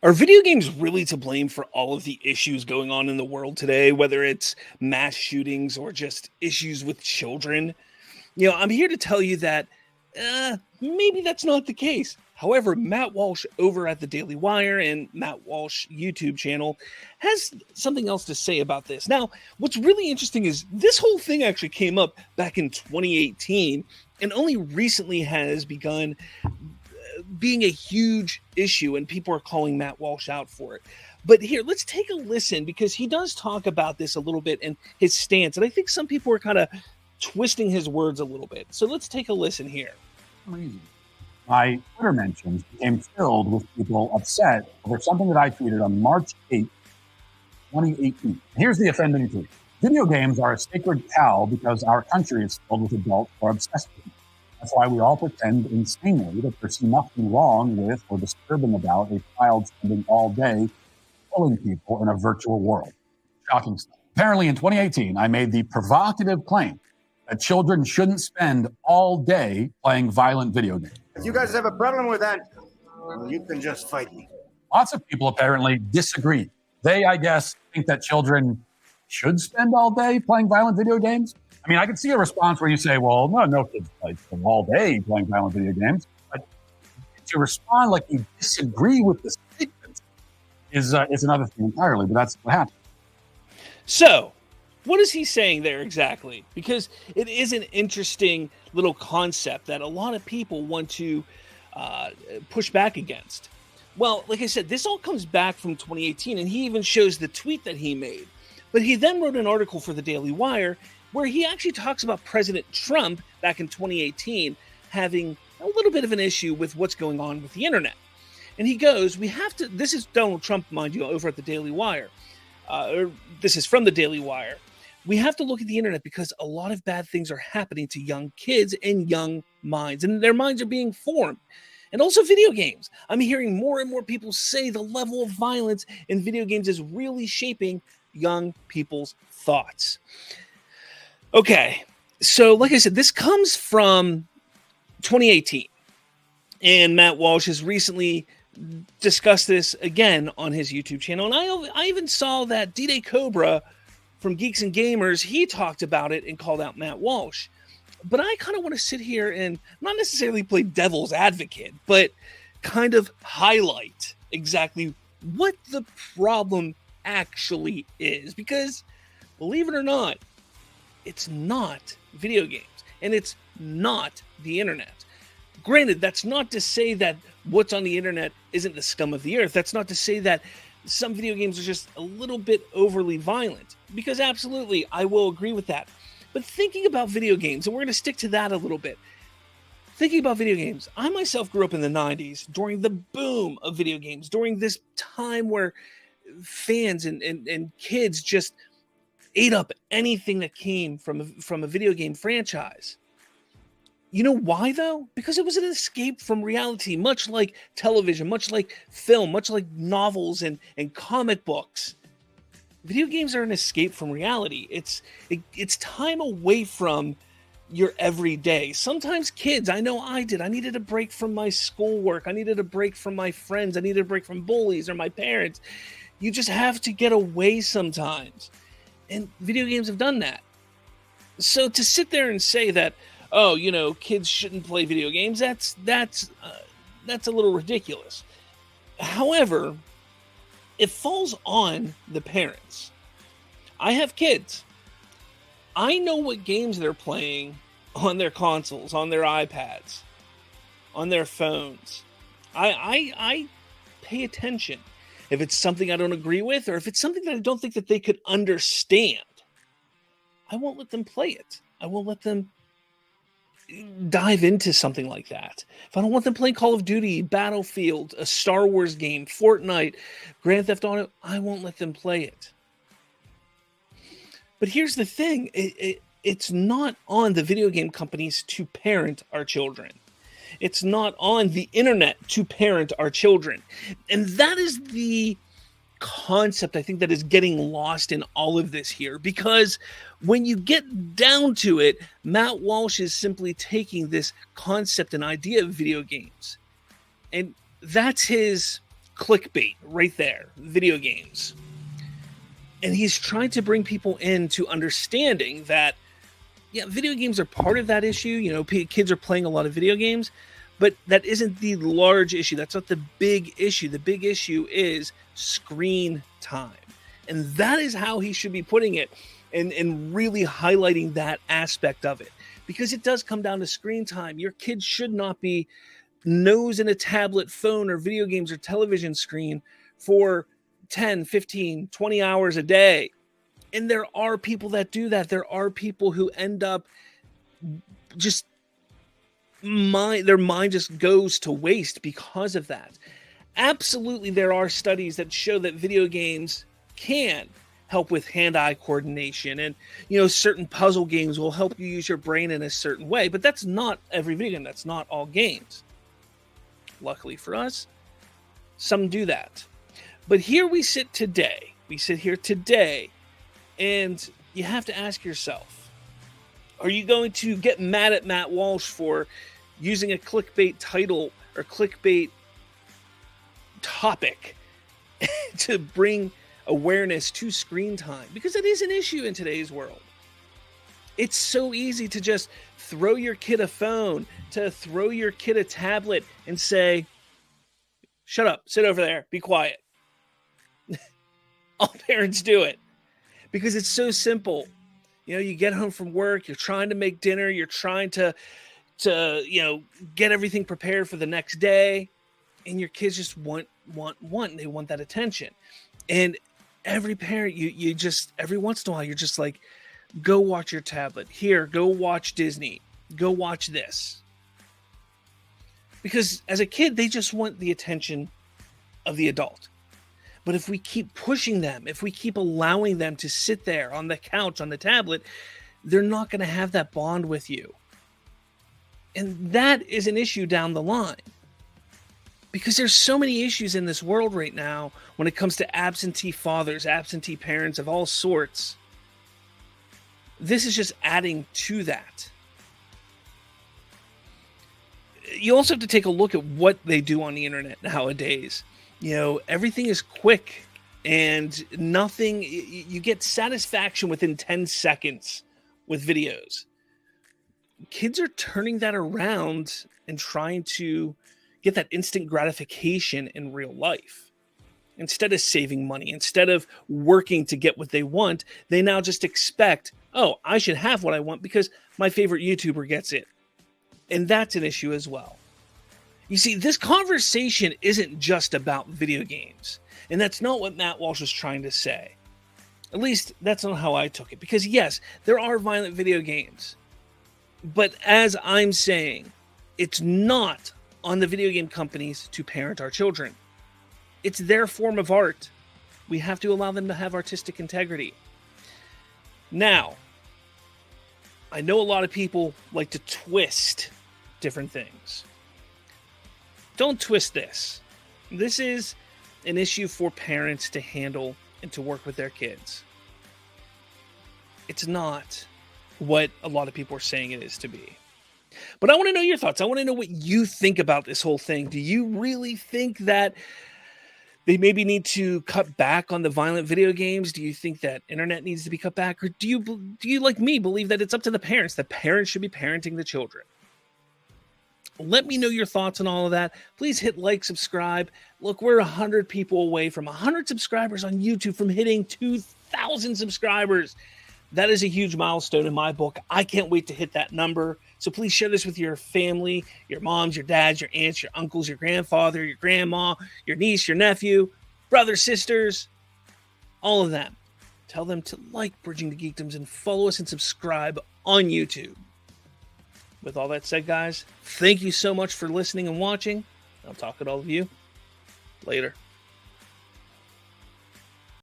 Are video games really to blame for all of the issues going on in the world today, whether it's mass shootings or just issues with children? I'm here to tell you that maybe that's not the case. However, Matt Walsh over at the Daily Wire and Matt Walsh YouTube channel has something else to say about this. Now, what's really interesting is this whole thing actually came up back in 2018 and only recently has begun being a huge issue, and people are calling Matt Walsh out for it. But here, let's take a listen because he does talk about this a little bit and his stance. And I think some people are kind of twisting his words a little bit. So let's take a listen here. My Twitter mentions became filled with people upset over something that I tweeted on March 8th, 2018. Here's the offending tweet. Video games are a sacred cow because our country is filled with adults who are obsessed with them. That's why we all pretend insanely that there's nothing wrong with or disturbing about a child spending all day killing people in a virtual world. Shocking stuff. Apparently in 2018, I made the provocative claim that children shouldn't spend all day playing violent video games. If you guys have a problem with that, you can just fight me. Lots of people apparently disagree. They, I guess, think that children should spend all day playing violent video games. I mean, I could see a response where you say, well, no kids play all day playing violent video games. But to respond like you disagree with the statement is another thing entirely, but that's what happened. So, what is he saying there exactly? Because it is an interesting little concept that a lot of people want to push back against. Well, like I said, this all comes back from 2018, and he even shows the tweet that he made. But he then wrote an article for the Daily Wire where he actually talks about President Trump back in 2018 having a little bit of an issue with what's going on with the internet. And he goes, this is Donald Trump, mind you, over at the Daily Wire. This is from the Daily Wire. We have to look at the internet because a lot of bad things are happening to young kids and young minds, and their minds are being formed. And also video games. I'm hearing more and more people say the level of violence in video games is really shaping young people's thoughts. Okay, so like I said, this comes from 2018, and Matt Walsh has recently discussed this again on his YouTube channel, and I even saw that D-Day Cobra from Geeks and Gamers, he talked about it and called out Matt Walsh. But I kind of want to sit here and not necessarily play devil's advocate, but kind of highlight exactly what the problem actually is, because believe it or not, it's not video games, and it's not the internet. Granted, that's not to say that what's on the internet isn't the scum of the earth. That's not to say that some video games are just a little bit overly violent, because absolutely, I will agree with that. But thinking about video games, and we're going to stick to that a little bit. Thinking about video games, I myself grew up in the 90s during the boom of video games, during this time where fans and kids just ate up anything that came from a video game franchise. You know why, though? Because it was an escape from reality, much like television, much like film, much like novels and comic books. Video games are an escape from reality. It's time away from your everyday. Sometimes kids, I know I did. I needed a break from my schoolwork. I needed a break from my friends. I needed a break from bullies or my parents. You just have to get away sometimes. And video games have done that. So to sit there and say that, oh, kids shouldn't play video games, that's a little ridiculous. However, it falls on the parents. I have kids. I know what games they're playing on their consoles, on their iPads, on their phones. I pay attention. If it's something I don't agree with, or if it's something that I don't think that they could understand, I won't let them play it. I won't let them dive into something like that. If I don't want them playing Call of Duty, Battlefield, a Star Wars game, Fortnite, Grand Theft Auto, I won't let them play it. But here's the thing. It's not on the video game companies to parent our children. It's not on the internet to parent our children. And that is the concept, I think, that is getting lost in all of this here, because when you get down to it, Matt Walsh is simply taking this concept and idea of video games, and that's his clickbait right there, video games. And he's trying to bring people into understanding that, yeah, video games are part of that issue. You know, kids are playing a lot of video games, but that isn't the large issue. That's not the big issue. The big issue is screen time. And that is how he should be putting it, and really highlighting that aspect of it. Because it does come down to screen time. Your kids should not be nose in a tablet, phone, or video games or television screen for 10, 15, 20 hours a day. And there are people that do that. There are people who end up just their mind just goes to waste because of that. Absolutely, there are studies that show that video games can help with hand-eye coordination, and certain puzzle games will help you use your brain in a certain way, but that's not every video game. That's not all games. Luckily for us, some do that. But here we sit here today, and you have to ask yourself, are you going to get mad at Matt Walsh for using a clickbait title or clickbait topic to bring awareness to screen time? Because it is an issue in today's world. It's so easy to just throw your kid a phone, to throw your kid a tablet and say, shut up, sit over there, be quiet. All parents do it because it's so simple. You get home from work, you're trying to make dinner, you're trying to get everything prepared for the next day, and your kids just want they want that attention. And every parent, you just, every once in a while, you're just like, go watch your tablet. Here, go watch Disney. Go watch this. Because as a kid, they just want the attention of the adult. But if we keep pushing them, if we keep allowing them to sit there on the couch, on the tablet, they're not going to have that bond with you. And that is an issue down the line. Because there's so many issues in this world right now when it comes to absentee fathers, absentee parents of all sorts. This is just adding to that. You also have to take a look at what they do on the internet nowadays. Everything is quick and nothing, you get satisfaction within 10 seconds with videos. Kids are turning that around and trying to get that instant gratification in real life. Instead of saving money, instead of working to get what they want, they now just expect, oh, I should have what I want because my favorite YouTuber gets it. And that's an issue as well. You see, this conversation isn't just about video games. And that's not what Matt Walsh was trying to say. At least, that's not how I took it. Because yes, there are violent video games. But as I'm saying, it's not on the video game companies to parent our children. It's their form of art. We have to allow them to have artistic integrity. Now, I know a lot of people like to twist different things. Don't twist this. This is an issue for parents to handle and to work with their kids. It's not what a lot of people are saying it is to be. But I want to know your thoughts. I want to know what you think about this whole thing. Do you really think that they maybe need to cut back on the violent video games? Do you think that internet needs to be cut back? Or do you like me, believe that it's up to the parents? The parents should be parenting the children. Let me know your thoughts on all of that. Please hit like, subscribe. Look, we're 100 people away from 100 subscribers on YouTube, from hitting 2,000 subscribers. That is a huge milestone in my book. I can't wait to hit that number. So please share this with your family, your moms, your dads, your aunts, your uncles, your grandfather, your grandma, your niece, your nephew, brothers, sisters, all of them. Tell them to like Bridging the Geekdoms and follow us and subscribe on YouTube. With all that said, guys, thank you so much for listening and watching. I'll talk to all of you later.